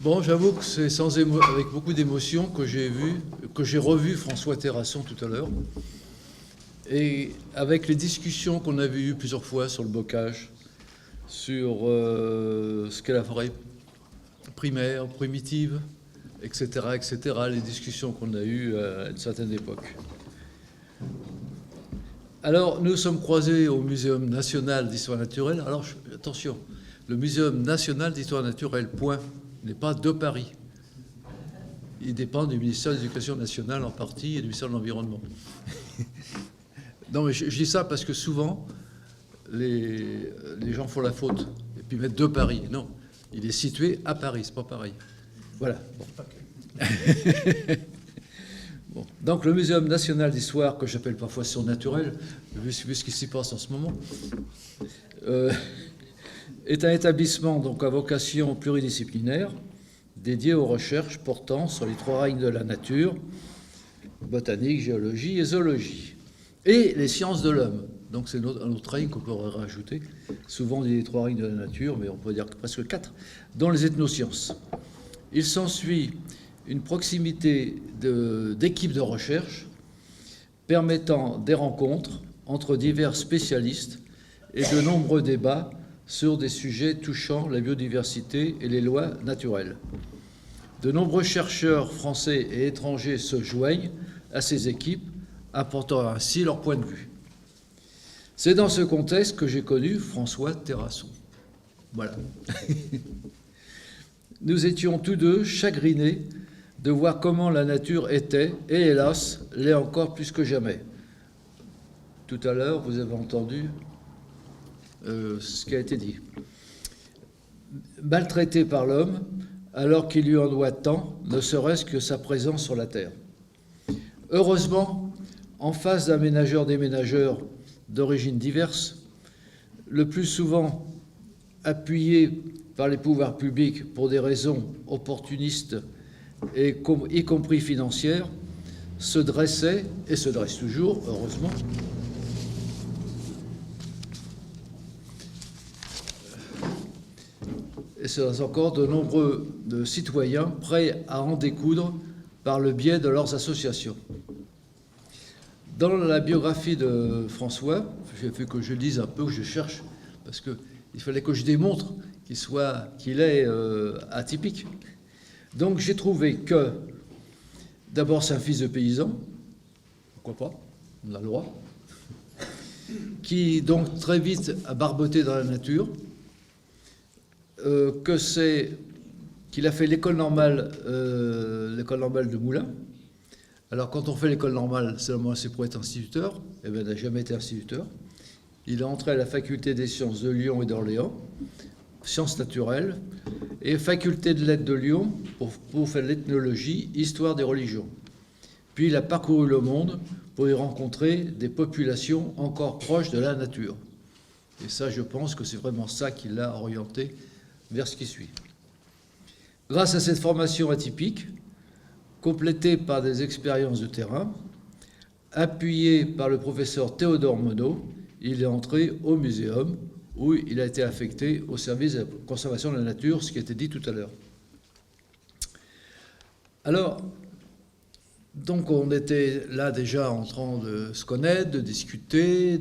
Bon, j'avoue que c'est avec beaucoup d'émotion que j'ai revu François Terrasson tout à l'heure. Et avec les discussions qu'on avait eues plusieurs fois sur le bocage, sur ce qu'est la forêt primaire, primitive, etc., les discussions qu'on a eues à une certaine époque. Alors, nous sommes croisés au Muséum national d'histoire naturelle. Alors, attention, le Muséum national d'histoire naturelle, point, n'est pas de Paris. Il dépend du ministère de l'Éducation nationale en partie et du ministère de l'Environnement. Non, mais je dis ça parce que souvent, les gens font la faute et puis mettent de Paris. Non, il est situé à Paris, c'est pas pareil. Voilà. Bon. Bon. Donc le Muséum national d'histoire, que j'appelle parfois surnaturel, vu ce qui s'y passe en ce moment, est un établissement donc à vocation pluridisciplinaire dédié aux recherches portant sur les trois règnes de la nature, botanique, géologie et zoologie, et les sciences de l'homme. Donc c'est un autre règne qu'on pourrait rajouter. Souvent on dit les trois règnes de la nature, mais on peut dire presque quatre, dont les ethnosciences. Il s'ensuit une proximité d'équipes de recherche permettant des rencontres entre divers spécialistes et de nombreux débats sur des sujets touchant la biodiversité et les lois naturelles. De nombreux chercheurs français et étrangers se joignent à ces équipes, apportant ainsi leur point de vue. C'est dans ce contexte que j'ai connu François Terrasson. Voilà. Nous étions tous deux chagrinés de voir comment la nature était, et hélas, l'est encore plus que jamais. Tout à l'heure, vous avez entendu ce qui a été dit. Maltraité par l'homme, alors qu'il lui en doit tant, ne serait-ce que sa présence sur la Terre. Heureusement, en face d'aménageurs-déménageurs d'origines diverses, le plus souvent appuyés par les pouvoirs publics pour des raisons opportunistes et y compris financières, se dressaient, et se dressent toujours, heureusement, et c'est encore de nombreux citoyens prêts à en découdre par le biais de leurs associations. Dans la biographie de François, j'ai fait que je lise un peu, que je cherche, parce qu'il fallait que je démontre qu'il est atypique. Donc j'ai trouvé que, d'abord, c'est un fils de paysan, pourquoi pas, on a le droit, qui donc très vite a barboté dans la nature, qu'il a fait l'école normale de Moulins. Alors quand on fait l'école normale, seulement c'est pour être instituteur, eh bien il n'a jamais été instituteur. Il est entré à la faculté des sciences de Lyon et d'Orléans, sciences naturelles, et faculté de lettres de Lyon pour faire l'ethnologie, histoire des religions. Puis il a parcouru le monde pour y rencontrer des populations encore proches de la nature. Et ça, je pense que c'est vraiment ça qui l'a orienté vers ce qui suit. Grâce à cette formation atypique, complétée par des expériences de terrain, appuyé par le professeur Théodore Monod, il est entré au muséum où il a été affecté au service de la conservation de la nature, ce qui a été dit tout à l'heure. Alors, donc on était là déjà en train de se connaître, de discuter,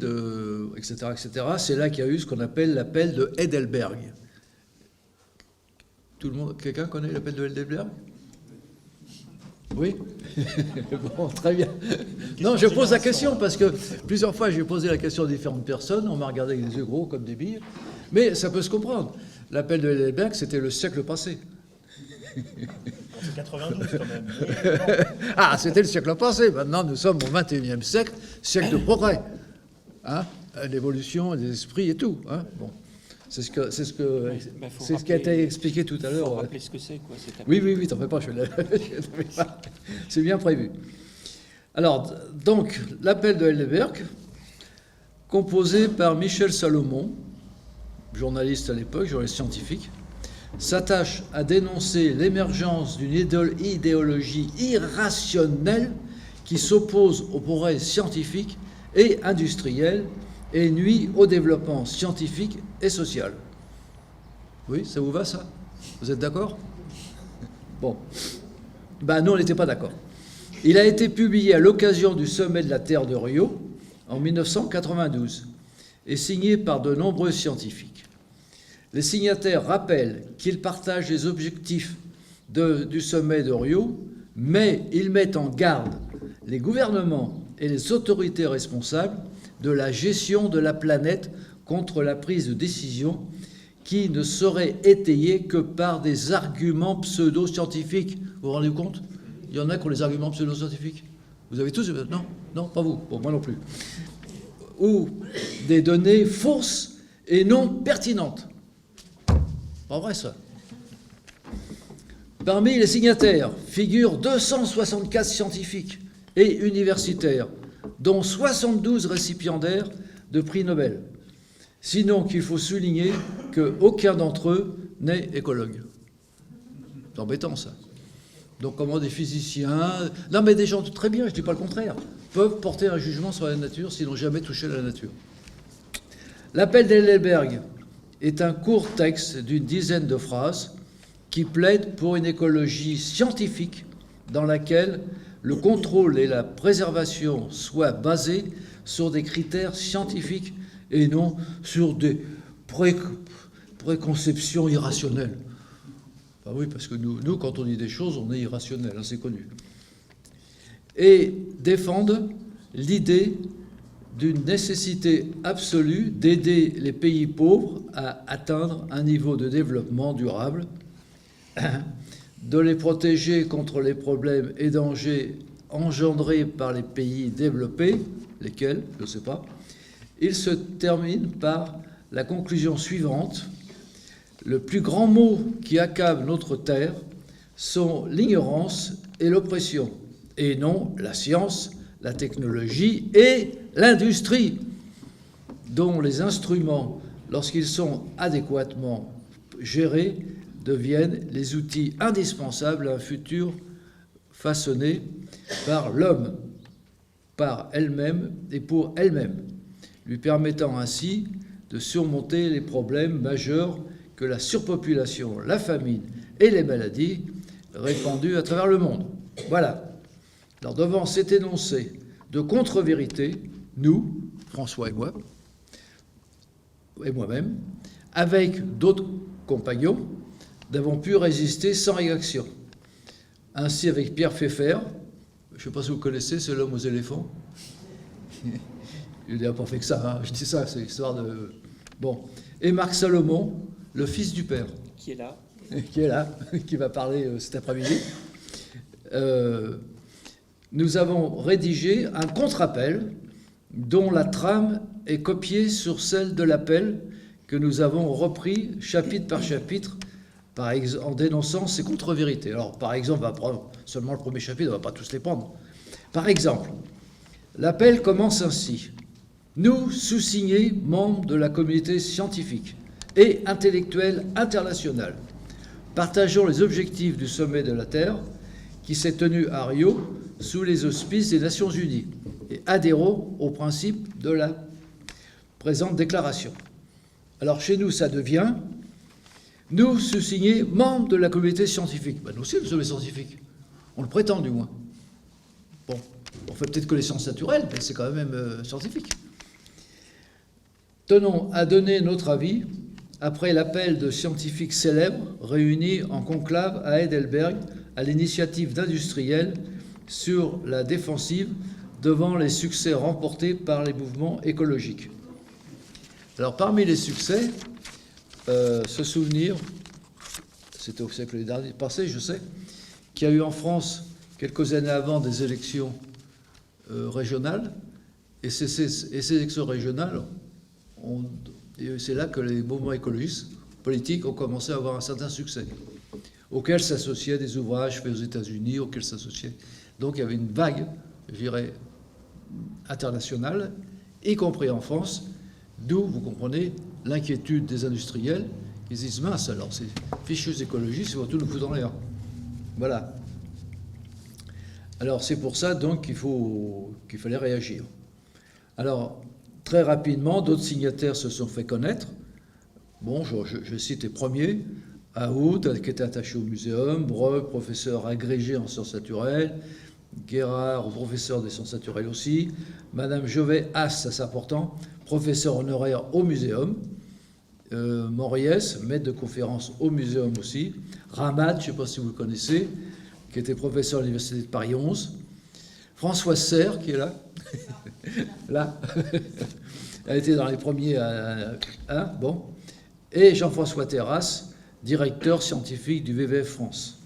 etc., etc. C'est là qu'il y a eu ce qu'on appelle l'appel de Heidelberg. Quelqu'un connaît l'appel de Heidelberg ? Oui. Bon, très bien. Non, je pose la question parce que plusieurs fois j'ai posé la question à différentes personnes, on m'a regardé avec des yeux gros comme des billes, mais ça peut se comprendre. L'appel de Heidelberg, c'était le siècle passé. C'est 92 quand même. Ah, c'était le siècle passé. Maintenant, nous sommes au XXIe siècle, siècle de progrès. Hein, l'évolution des esprits et tout. Hein, bon. C'est ce qui a été expliqué tout à l'heure. Il faut rappeler ce que c'est, quoi. Oui, t'en fais pas, c'est bien prévu. Alors, donc, l'appel de Heidelberg, composé par Michel Salomon, journaliste à l'époque, journaliste scientifique, s'attache à dénoncer l'émergence d'une idéologie irrationnelle qui s'oppose au progrès scientifique et industriel et nuit au développement scientifique et social. Oui, ça vous va, ça ? Vous êtes d'accord ? Bon, ben nous, on n'était pas d'accord. Il a été publié à l'occasion du sommet de la Terre de Rio en 1992 et signé par de nombreux scientifiques. Les signataires rappellent qu'ils partagent les objectifs du sommet de Rio, mais ils mettent en garde les gouvernements et les autorités responsables de la gestion de la planète contre la prise de décision qui ne serait étayée que par des arguments pseudo-scientifiques. Vous vous rendez compte ? Il y en a qui ont les arguments pseudo-scientifiques. Vous avez tous ? Non, non, pas vous. Bon, moi non plus. Ou des données fausses et non pertinentes. Pas vrai, ça. Parmi les signataires figurent 264 scientifiques et universitaires, dont 72 récipiendaires de prix Nobel. Sinon qu'il faut souligner qu'aucun d'entre eux n'est écologue. C'est embêtant, ça. Donc comment des physiciens... Non, mais des gens très bien, je ne dis pas le contraire, peuvent porter un jugement sur la nature s'ils n'ont jamais touché la nature. L'appel d'Heidelberg est un court texte d'une dizaine de phrases qui plaide pour une écologie scientifique dans laquelle le contrôle et la préservation soient basés sur des critères scientifiques et non sur des préconceptions irrationnelles. Ben oui, parce que nous, quand on dit des choses, on est irrationnel, hein, c'est connu. Et défendent l'idée d'une nécessité absolue d'aider les pays pauvres à atteindre un niveau de développement durable, de les protéger contre les problèmes et dangers engendrés par les pays développés, lesquels, je ne sais pas. Il se termine par la conclusion suivante. Le plus grand mot qui accable notre terre sont l'ignorance et l'oppression, et non la science, la technologie et l'industrie, dont les instruments, lorsqu'ils sont adéquatement gérés, deviennent les outils indispensables à un futur façonné par l'homme, par elle-même et pour elle-même, lui permettant ainsi de surmonter les problèmes majeurs que la surpopulation, la famine et les maladies répandues à travers le monde. Voilà. Alors devant cet énoncé de contre-vérité, nous, François et moi, et moi-même, avec d'autres compagnons, n'avons pu résister sans réaction. Ainsi avec Pierre Pfeffer, je ne sais pas si vous connaissez, c'est l'homme aux éléphants. Il n'a pas fait que ça, hein. Je dis ça, c'est l'histoire de... Bon. Et Marc Salomon, le fils du père. Qui est là. Qui est là, qui va parler cet après-midi. Nous avons rédigé un contre-appel dont la trame est copiée sur celle de l'appel que nous avons repris chapitre par chapitre en dénonçant ces contre-vérités. Alors, par exemple, on va prendre seulement le premier chapitre, on ne va pas tous les prendre. Par exemple, l'appel commence ainsi. Nous, sous-signés, membres de la communauté scientifique et intellectuelle internationale, partageons les objectifs du sommet de la Terre qui s'est tenu à Rio sous les auspices des Nations Unies et adhérons aux principes de la présente déclaration. Alors chez nous, ça devient « Nous, sous-signés, membres de la communauté scientifique ». Ben, nous aussi, nous sommes les scientifiques. On le prétend, du moins. Bon, on fait peut-être que les sciences naturelles, mais c'est quand même scientifique. Tenons à donner notre avis après l'appel de scientifiques célèbres réunis en conclave à Heidelberg à l'initiative d'industriels sur la défensive devant les succès remportés par les mouvements écologiques. Alors, parmi les succès, se souvenir, c'était au siècle dernier passé, je sais, qu'il y a eu en France, quelques années avant, des élections régionales, et ces élections régionales, c'est là que les mouvements écologistes politiques ont commencé à avoir un certain succès, auxquels s'associaient des ouvrages faits aux États-Unis, auxquels s'associaient. Donc il y avait une vague, je dirais, internationale, y compris en France, d'où, vous comprenez, l'inquiétude des industriels qui se disent « mince, alors ces fichus écologistes, ils vont tout nous foutre en l'air ». Voilà. Alors c'est pour ça donc qu'il fallait réagir. Alors, très rapidement, d'autres signataires se sont fait connaître. Bon, je cite les premiers. Aoud, qui était attaché au muséum, Breuck, professeur agrégé en sciences naturelles, Guérard, professeur des sciences naturelles aussi, Madame Jovet-As, ça c'est important, professeur honoraire au muséum, Moriès, maître de conférence au muséum aussi, Ramad, je ne sais pas si vous le connaissez, qui était professeur à l'université de Paris 11, Françoise Serre, qui est là, là, elle était dans les premiers bon, et Jean-François Terrasse, directeur scientifique du WWF France.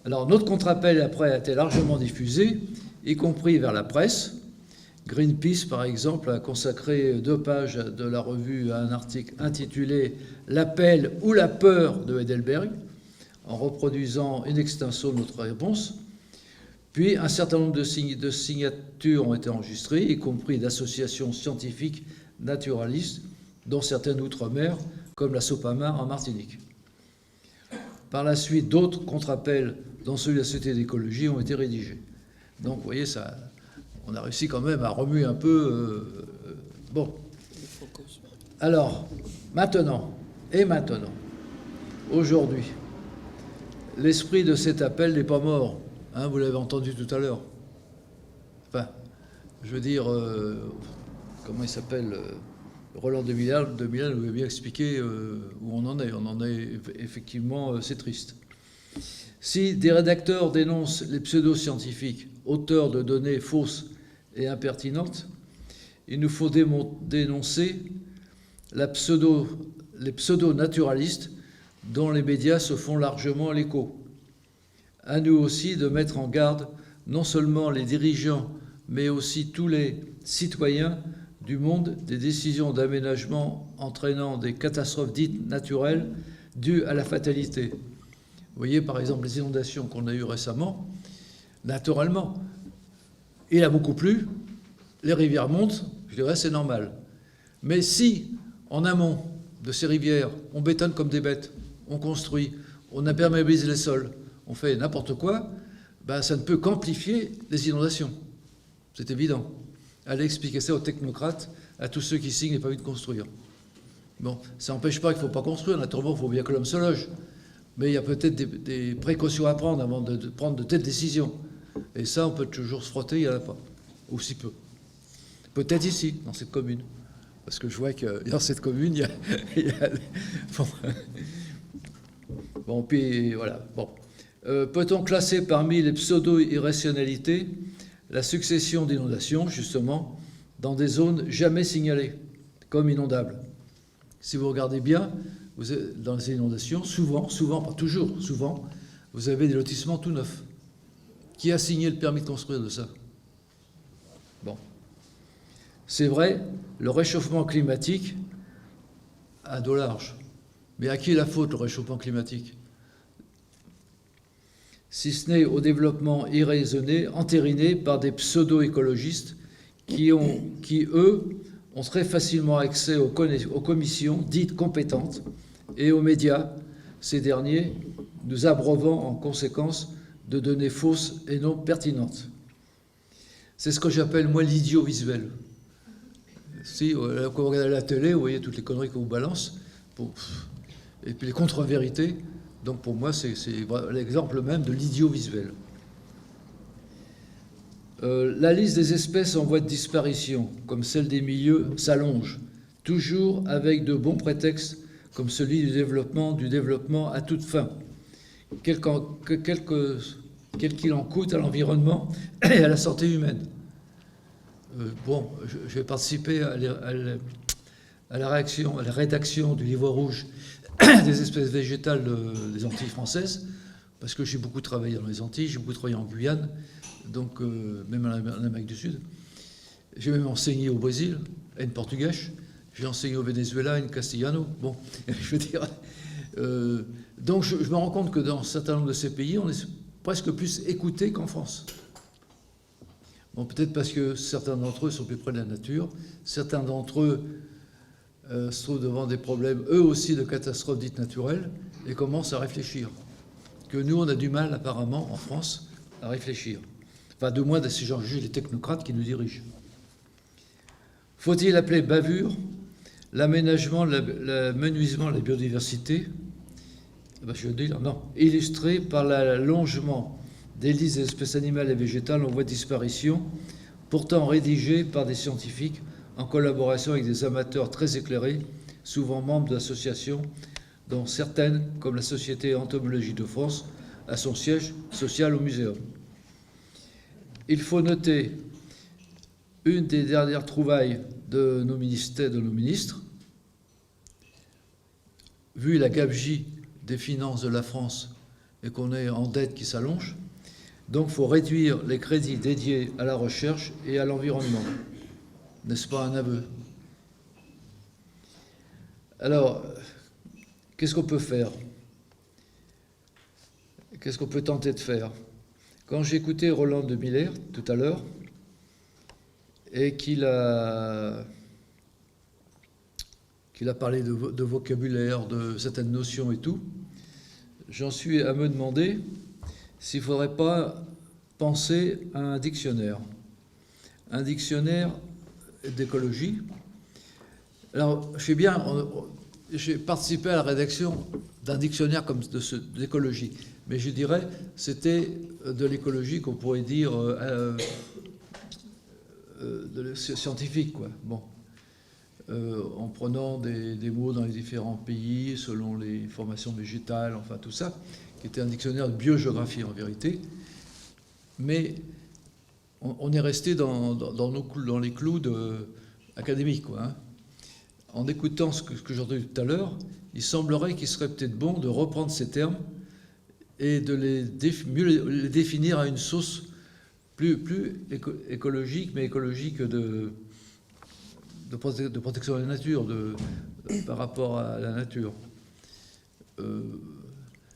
Alors, notre contre-appel, après, a été largement diffusé, y compris vers la presse. Greenpeace, par exemple, a consacré 2 pages de la revue à un article intitulé « L'appel ou la peur de Heidelberg », en reproduisant in extenso notre réponse. Puis, un certain nombre de signatures ont été enregistrées, y compris d'associations scientifiques naturalistes, dont certaines outre-mer, comme la Sopamar en Martinique. Par la suite, d'autres contre-appels, dont celui de la Société d'écologie, ont été rédigés. Donc, vous voyez, ça, on a réussi quand même à remuer un peu. Bon. Alors, maintenant, aujourd'hui, l'esprit de cet appel n'est pas mort. Hein, vous l'avez entendu tout à l'heure. Enfin, je veux dire, comment il s'appelle Roland Demilal nous avait bien expliqué où on en est. On en est effectivement, c'est triste. Si des rédacteurs dénoncent les pseudo-scientifiques, auteurs de données fausses et impertinentes, il nous faut dénoncer les pseudo-naturalistes dont les médias se font largement l'écho. À nous aussi de mettre en garde non seulement les dirigeants, mais aussi tous les citoyens du monde des décisions d'aménagement entraînant des catastrophes dites naturelles dues à la fatalité. Vous voyez par exemple les inondations qu'on a eues récemment, naturellement, il a beaucoup plu, les rivières montent, je dirais c'est normal. Mais si, en amont de ces rivières, on bétonne comme des bêtes, on construit, on imperméabilise les sols, on fait n'importe quoi, ben ça ne peut qu'amplifier les inondations. C'est évident. Allez expliquer ça aux technocrates, à tous ceux qui signent les permis de construire. Bon, ça n'empêche pas qu'il ne faut pas construire, naturellement, il faut bien que l'homme se loge. Mais il y a peut-être des précautions à prendre avant de prendre de telles décisions. Et ça, on peut toujours se frotter, il n'y en a pas. Ou si peu. Peut-être ici, dans cette commune. Parce que je vois que dans cette commune, il y a bon, puis voilà. Bon. Peut-on classer parmi les pseudo-irrationalités la succession d'inondations, justement, dans des zones jamais signalées comme inondables? Si vous regardez bien, dans les inondations, souvent, pas toujours, souvent, vous avez des lotissements tout neufs. Qui a signé le permis de construire de ça? Bon. C'est vrai, le réchauffement climatique a dos large. Mais à qui est la faute, le réchauffement climatique? Si ce n'est au développement irraisonné, entériné par des pseudo-écologistes qui, eux, ont très facilement accès aux commissions dites compétentes et aux médias, ces derniers nous abreuvant en conséquence de données fausses et non pertinentes. C'est ce que j'appelle, moi, l'idiovisuel. Si, quand vous regardez la télé, vous voyez toutes les conneries qu'on vous balance, et puis les contre-vérités. Donc pour moi, c'est l'exemple même de l'idiovisuel. La liste des espèces en voie de disparition, comme celle des milieux, s'allonge, toujours avec de bons prétextes, comme celui du développement à toute fin, quel qu'il en coûte à l'environnement et à la santé humaine. Bon, je vais participer à la rédaction du livre rouge des espèces végétales des Antilles françaises, parce que j'ai beaucoup travaillé dans les Antilles, j'ai beaucoup travaillé en Guyane, donc même en Amérique du Sud. J'ai même enseigné au Brésil, en portugais, j'ai enseigné au Venezuela, en castillano. Bon, je veux dire. Donc je me rends compte que dans un certain nombre de ces pays, on est presque plus écoutés qu'en France. Bon, peut-être parce que certains d'entre eux sont plus près de la nature, certains d'entre eux se trouvent devant des problèmes, eux aussi, de catastrophes dites naturelles, et commencent à réfléchir. Que nous, on a du mal, apparemment, en France, à réfléchir. Enfin, de moins, si j'en juge les technocrates qui nous dirigent. Faut-il appeler bavure l'aménagement, l'amenuisement de la biodiversité ben, je veux dire, non, illustré par l'allongement des listes des espèces animales et végétales en voie de disparition, pourtant rédigé par des scientifiques en collaboration avec des amateurs très éclairés, souvent membres d'associations, dont certaines, comme la Société Entomologie de France, a son siège social au Muséum. Il faut noter une des dernières trouvailles de nos ministres, vu la gabegie des finances de la France et qu'on est en dette qui s'allonge, donc il faut réduire les crédits dédiés à la recherche et à l'environnement. N'est-ce pas un aveu? Alors, qu'est-ce qu'on peut faire? Qu'est-ce qu'on peut tenter de faire? Quand j'ai écouté Roland de Miller tout à l'heure, et qu'il a parlé de vocabulaire, de certaines notions et tout, j'en suis à me demander s'il ne faudrait pas penser à un dictionnaire d'écologie. Alors, je sais bien, j'ai participé à la rédaction d'un dictionnaire comme d'écologie, mais je dirais c'était de l'écologie qu'on pourrait dire scientifique, quoi. Bon. En prenant des mots dans les différents pays, selon les formations végétales, enfin tout ça, qui était un dictionnaire de biogéographie en vérité. Mais on est resté dans les clous académiques, quoi. Hein. En écoutant ce que j'ai entendu tout à l'heure, il semblerait qu'il serait peut-être bon de reprendre ces termes et de mieux les définir à une sauce plus écologique, mais écologique de protection de la nature, par rapport à la nature.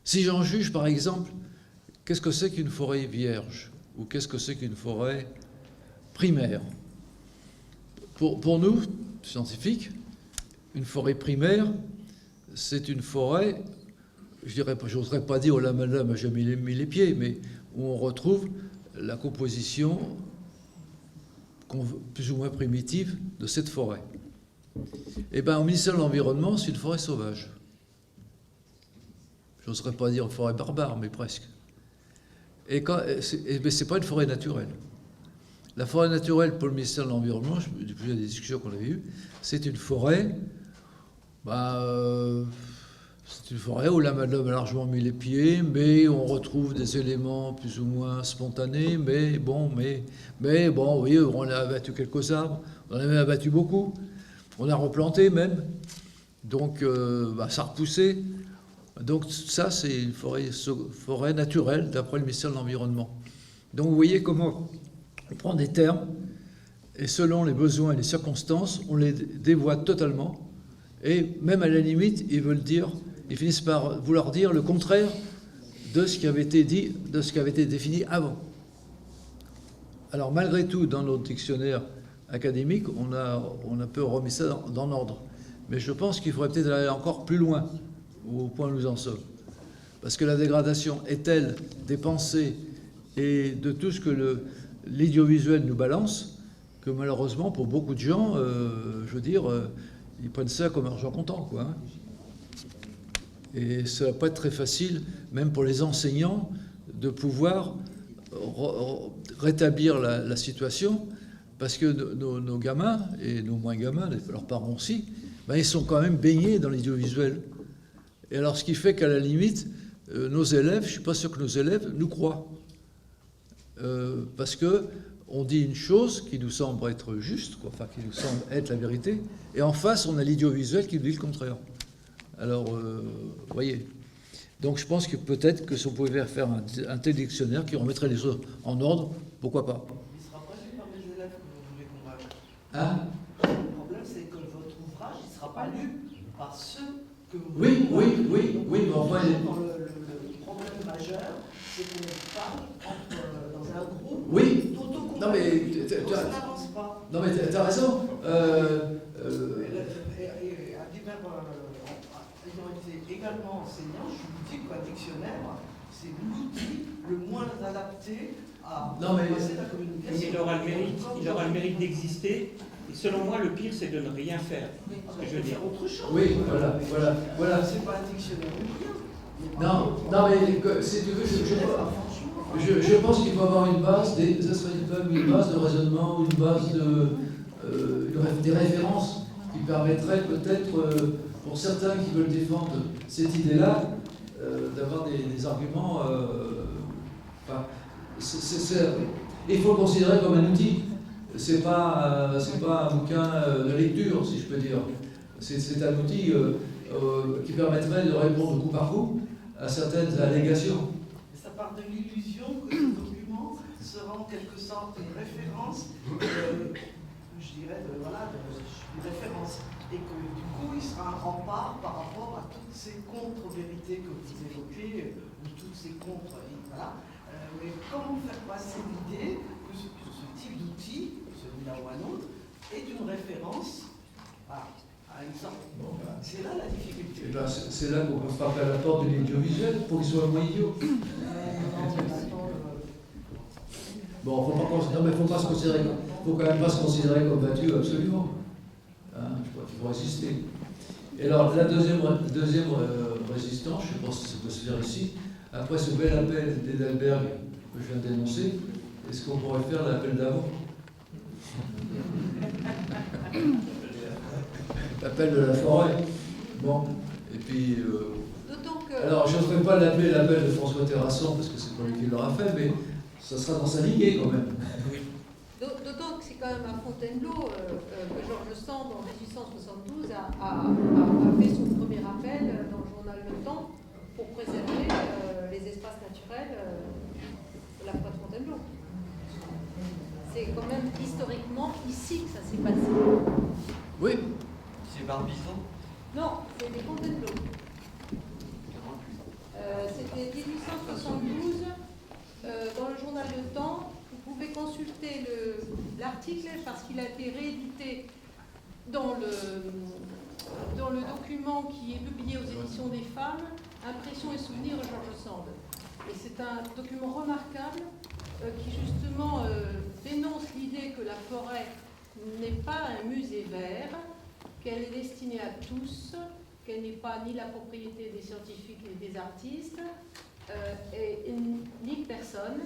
Si j'en juge, par exemple, qu'est-ce que c'est qu'une forêt vierge? Ou qu'est-ce que c'est qu'une forêt primaire? Pour nous, scientifiques, une forêt primaire, c'est une forêt, j'oserais pas dire où l'amalgame n'a jamais mis les pieds, mais où on retrouve la composition plus ou moins primitive de cette forêt. Eh bien, au ministère de l'Environnement, c'est une forêt sauvage. J'oserais pas dire une forêt barbare, mais presque. Mais c'est pas une forêt naturelle. La forêt naturelle pour le ministère de l'Environnement, depuis les discussions qu'on avait eues, c'est une forêt, c'est une forêt où l'amalgame a largement mis les pieds, mais on retrouve des éléments plus ou moins spontanés, mais bon, oui, on a abattu quelques arbres, on en a même abattu beaucoup, on a replanté même, donc ça a repoussé. Donc ça, c'est une forêt naturelle, d'après le ministère de l'Environnement. Donc vous voyez comment on prend des termes, et selon les besoins et les circonstances, on les dévoie totalement, et même à la limite, ils finissent par vouloir dire le contraire de ce qui avait été dit, de ce qui avait été défini avant. Alors malgré tout, dans notre dictionnaire académique, on a un peu remis ça dans l'ordre. Mais je pense qu'il faudrait peut-être aller encore plus loin, au point où nous en sommes. Parce que la dégradation est telle des pensées et de tout ce que l'audiovisuel nous balance, que malheureusement, pour beaucoup de gens, ils prennent ça comme argent comptant, quoi. Hein. Et ça ne va pas être très facile, même pour les enseignants, de pouvoir rétablir la situation, parce que nos gamins, et nos moins gamins, leurs parents aussi, ils sont quand même baignés dans l'audiovisuel. Et alors, ce qui fait qu'à la limite, nos élèves, je ne suis pas sûr que nos élèves nous croient. Parce qu'on dit une chose qui nous semble être juste, quoi, enfin qui nous semble être la vérité, et en face, on a l'audiovisuel qui nous dit le contraire. Alors, vous voyez. Donc, je pense que peut-être que si on pouvait faire un tel dictionnaire qui remettrait les choses en ordre, pourquoi pas. Il ne sera pas lu par les élèves que vous voulez convaincre. Hein? Le problème, c'est que votre ouvrage, il ne sera pas lu par ceux que vous voulez convaincre. Oui, mais enfin... Le problème majeur, c'est qu'on parle dans un groupe d'autoconvaincre. Non, mais... Ça n'avance pas. Non, mais t'as raison. Ayant été également enseignant, je vous dis qu'un dictionnaire, c'est l'outil le moins adapté à passer la communication. Il aura le mérite d'exister. Et selon moi, le pire, c'est de ne rien faire. Ce que je veux dire autre chose. Oui, voilà. C'est pas un dictionnaire ou rien. Non, non, mais si tu veux, je pense qu'il faut avoir une base, ça serait une base de raisonnement, une base des références qui permettraient peut-être, pour certains qui veulent défendre cette idée-là, d'avoir des arguments. Il faut le considérer comme un outil. C'est pas un bouquin de lecture, si je peux dire. C'est un outil qui permettrait de répondre coup par coup à certaines allégations. Ça part de l'illusion que ce document sera en quelque sorte une référence, je dirais, une référence, et que du coup il sera un rempart par rapport à toutes ces contre-vérités que vous évoquez, ou toutes ces contre... Voilà. Mais comment faire passer l'idée que ce type d'outil, celui-là ou un autre, est une référence à une sorte. C'est là la difficulté. C'est là qu'on peut frapper à la porte de l'audiovisuel pour qu'il soit moins idiot. Bon, faut quand même pas se considérer comme battu absolument. Hein, je crois qu'il faut résister. Et alors, la deuxième résistance, je pense que ça peut se faire ici, après ce bel appel d'Edelberg que je viens d'énoncer, est-ce qu'on pourrait faire l'appel d'avant? L'appel de la forêt. Bon, et puis... Alors, je ne ferai pas l'appel de François Terrasson, parce que c'est pas lui qui l'aura fait, mais ça sera dans sa lignée quand même. D'autant que c'est quand même à Fontainebleau que Georges Sand, en 1872, a fait son premier appel dans le journal Le Temps pour préserver les espaces naturels de la forêt de Fontainebleau. C'est quand même historiquement ici que ça s'est passé. Oui. C'est Barbizon? Non, c'est des Fontainebleau. C'était 1872, dans le journal Le Temps. Vous pouvez consulter l'article parce qu'il a été réédité dans le document qui est publié aux éditions des femmes, Impressions et souvenirs de Georges Sand. Et c'est un document remarquable qui justement dénonce l'idée que la forêt n'est pas un musée vert, qu'elle est destinée à tous, qu'elle n'est pas ni la propriété des scientifiques ni des artistes, ni de personne,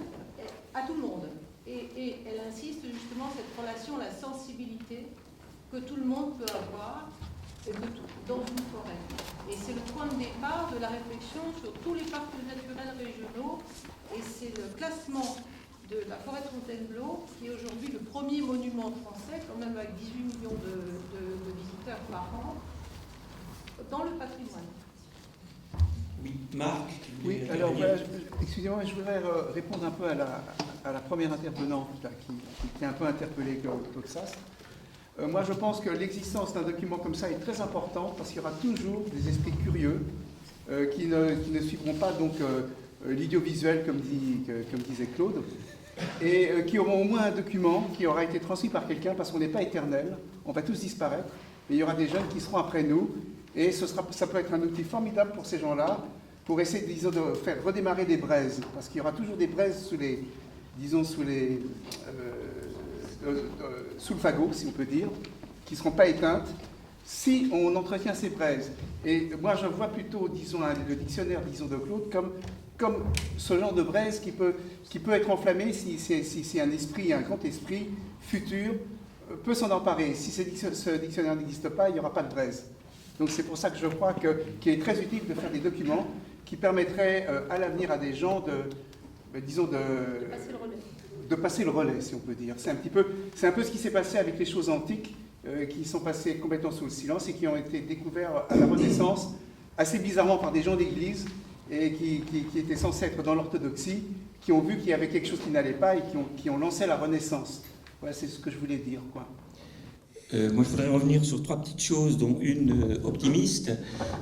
à tout le monde. Et elle insiste justement sur cette relation à la sensibilité que tout le monde peut avoir dans une forêt. Et c'est le point de départ de la réflexion sur tous les parcs naturels régionaux, et c'est le classement de la forêt de Fontainebleau qui est aujourd'hui le premier monument français, quand même avec 18 millions de visiteurs par an, dans le patrimoine. Oui, Marc. Oui, alors voilà, excusez-moi, je voudrais répondre un peu à la première intervenante là, qui est un peu interpellée Claude Sastre. Moi, je pense que l'existence d'un document comme ça est très importante parce qu'il y aura toujours des esprits curieux qui ne suivront pas donc l'audiovisuel comme disait Claude, et qui auront au moins un document qui aura été transmis par quelqu'un parce qu'on n'est pas éternel, on va tous disparaître, mais il y aura des jeunes qui seront après nous. Et ça peut être un outil formidable pour ces gens-là, pour essayer, disons, de faire redémarrer des braises. Parce qu'il y aura toujours des braises sous le fagot, si on peut dire, qui ne seront pas éteintes, si on entretient ces braises. Et moi, je vois plutôt, disons, le dictionnaire, disons, de Claude, comme ce genre de braise qui peut être enflammé si un esprit, un grand esprit futur peut s'en emparer. Si ce dictionnaire n'existe pas, il n'y aura pas de braise. Donc c'est pour ça que je crois qu'il est très utile de faire des documents qui permettraient à l'avenir à des gens de passer le relais, si on peut dire. C'est un peu ce qui s'est passé avec les choses antiques qui sont passées complètement sous le silence et qui ont été découvertes à la Renaissance, assez bizarrement par des gens d'église et qui étaient censés être dans l'orthodoxie, qui ont vu qu'il y avait quelque chose qui n'allait pas et qui ont lancé la Renaissance. Voilà, c'est ce que je voulais dire, quoi. Moi, je voudrais revenir sur 3 petites choses, dont une optimiste.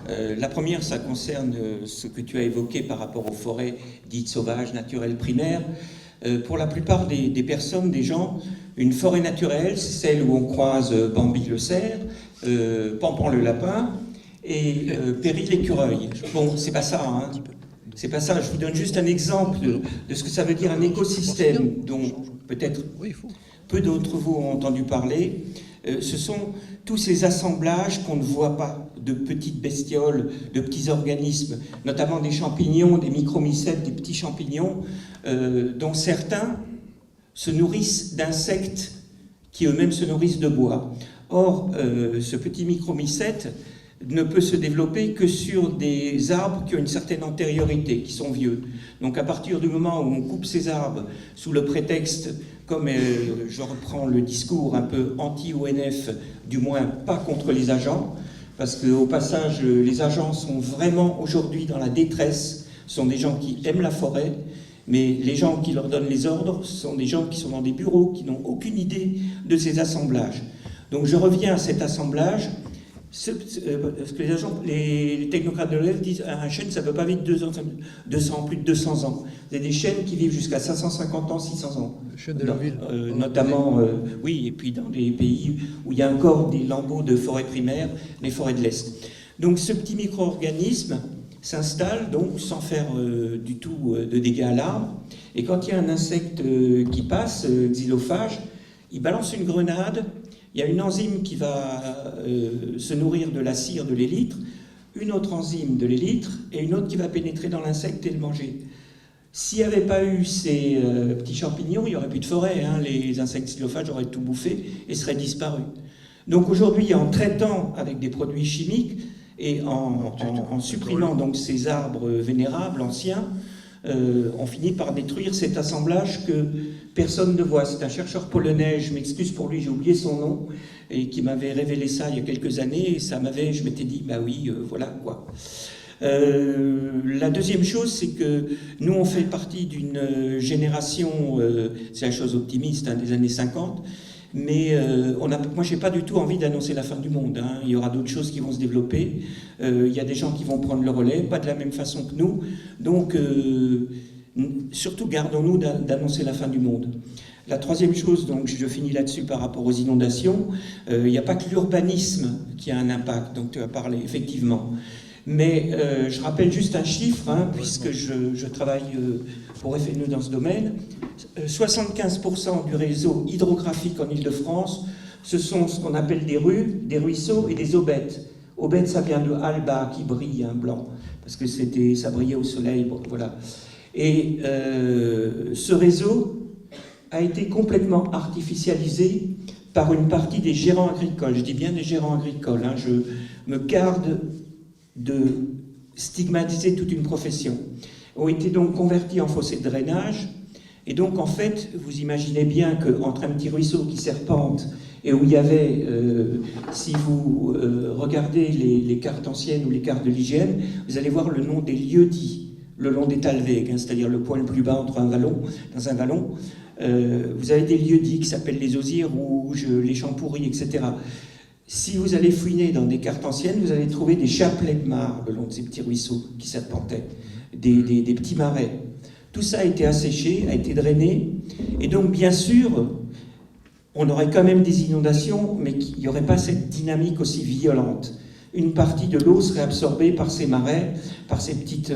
La première, ça concerne ce que tu as évoqué par rapport aux forêts dites sauvages, naturelles, primaires. Pour la plupart des personnes, des gens, une forêt naturelle, c'est celle où on croise Bambi le cerf, Pampan le lapin et Péri l'écureuil. Bon, c'est pas ça, hein. C'est pas ça. Je vous donne juste un exemple de ce que ça veut dire un écosystème dont peut-être peu d'entre vous ont entendu parler. ce sont tous ces assemblages qu'on ne voit pas, de petites bestioles, de petits organismes, notamment des champignons, des micromycètes, des petits champignons, dont certains se nourrissent d'insectes qui eux-mêmes se nourrissent de bois. Or, ce petit micromycète ne peut se développer que sur des arbres qui ont une certaine antériorité, qui sont vieux. Donc à partir du moment où on coupe ces arbres sous le prétexte, comme je reprends le discours un peu anti-ONF, du moins pas contre les agents, parce qu'au passage, les agents sont vraiment aujourd'hui dans la détresse, sont des gens qui aiment la forêt, mais les gens qui leur donnent les ordres sont des gens qui sont dans des bureaux, qui n'ont aucune idée de ces assemblages. Donc je reviens à cet assemblage. Parce que les technocrates de l'ONF disent un chêne, ça ne peut pas vivre plus de 200 ans. Vous avez des chênes qui vivent jusqu'à 550 ans, 600 ans. Le chêne de la ville. Notamment, oui, et puis dans des pays où il y a encore des lambeaux de forêt primaire, les forêts de l'Est. Donc ce petit micro-organisme s'installe donc sans faire du tout de dégâts à l'arbre. Et quand il y a un insecte qui passe, xylophage, il balance une grenade. Il y a une enzyme qui va se nourrir de la cire de l'élytre, une autre enzyme de l'élytre et une autre qui va pénétrer dans l'insecte et le manger. S'il n'y avait pas eu ces petits champignons, il n'y aurait plus de forêt. Hein. Les insectes xylophages auraient tout bouffé et seraient disparus. Donc aujourd'hui, en traitant avec des produits chimiques et en supprimant donc ces arbres vénérables, anciens, on finit par détruire cet assemblage que personne ne voit. C'est un chercheur polonais, je m'excuse pour lui, j'ai oublié son nom, et qui m'avait révélé ça il y a quelques années, et je m'étais dit, bah oui, voilà quoi. La deuxième chose, c'est que nous, on fait partie d'une génération, c'est la chose optimiste, hein, des années 50, mais moi, je n'ai pas du tout envie d'annoncer la fin du monde. Hein. Il y aura d'autres choses qui vont se développer. Il y a des gens qui vont prendre le relais, pas de la même façon que nous. Donc, surtout, gardons-nous d'annoncer la fin du monde. La troisième chose, donc je finis là-dessus par rapport aux inondations, il n'y a pas que l'urbanisme qui a un impact, donc tu as parlé, effectivement. Mais je rappelle juste un chiffre, hein, puisque je travaille pour FNE dans ce domaine. 75% du réseau hydrographique en Île-de-France, ce sont ce qu'on appelle des rues, des ruisseaux et des aubettes. Aubette, ça vient de alba, qui brille, hein, blanc, parce que ça brillait au soleil, bon, voilà. Et ce réseau a été complètement artificialisé par une partie des gérants agricoles. Je dis bien des gérants agricoles, hein, je me garde de stigmatiser toute une profession. Ont été donc convertis en fossés de drainage. Et donc, en fait, vous imaginez bien qu'entre un petit ruisseau qui serpente et où il y avait, si vous regardez les cartes anciennes ou les cartes de l'hygiène, vous allez voir le nom des lieux-dits le long des Talwegs, hein, c'est-à-dire le point le plus bas dans un vallon. Vous avez des lieux-dits qui s'appellent les osiers rouges, les champs-pourris, etc. Si vous allez fouiner dans des cartes anciennes, vous allez trouver des chapelets de mares le long de ces petits ruisseaux qui serpentaient, des petits marais. Tout ça a été asséché, a été drainé, et donc bien sûr, on aurait quand même des inondations, mais il n'y aurait pas cette dynamique aussi violente. Une partie de l'eau serait absorbée par ces marais, par ces petites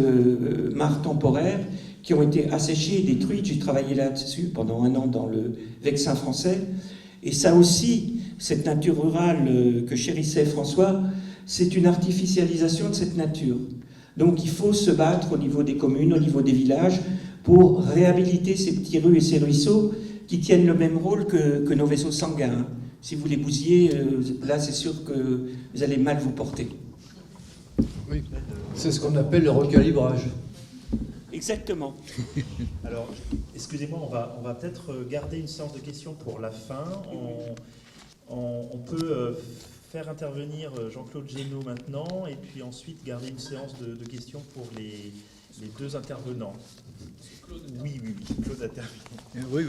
mares temporaires qui ont été asséchées et détruites. J'ai travaillé là-dessus pendant 1 an dans le Vexin français, et ça aussi, cette nature rurale que chérissait François, c'est une artificialisation de cette nature. Donc il faut se battre au niveau des communes, au niveau des villages, pour réhabiliter ces petits rues et ces ruisseaux qui tiennent le même rôle que nos vaisseaux sanguins. Si vous les bousillez, là c'est sûr que vous allez mal vous porter. Oui, c'est ce qu'on appelle le recalibrage. Exactement. Alors, excusez-moi, on va peut-être garder une séance de questions pour la fin. On peut faire intervenir Jean-Claude Génaud maintenant, et puis ensuite garder une séance de questions pour les deux intervenants. Oui, Claude intervient. Oui.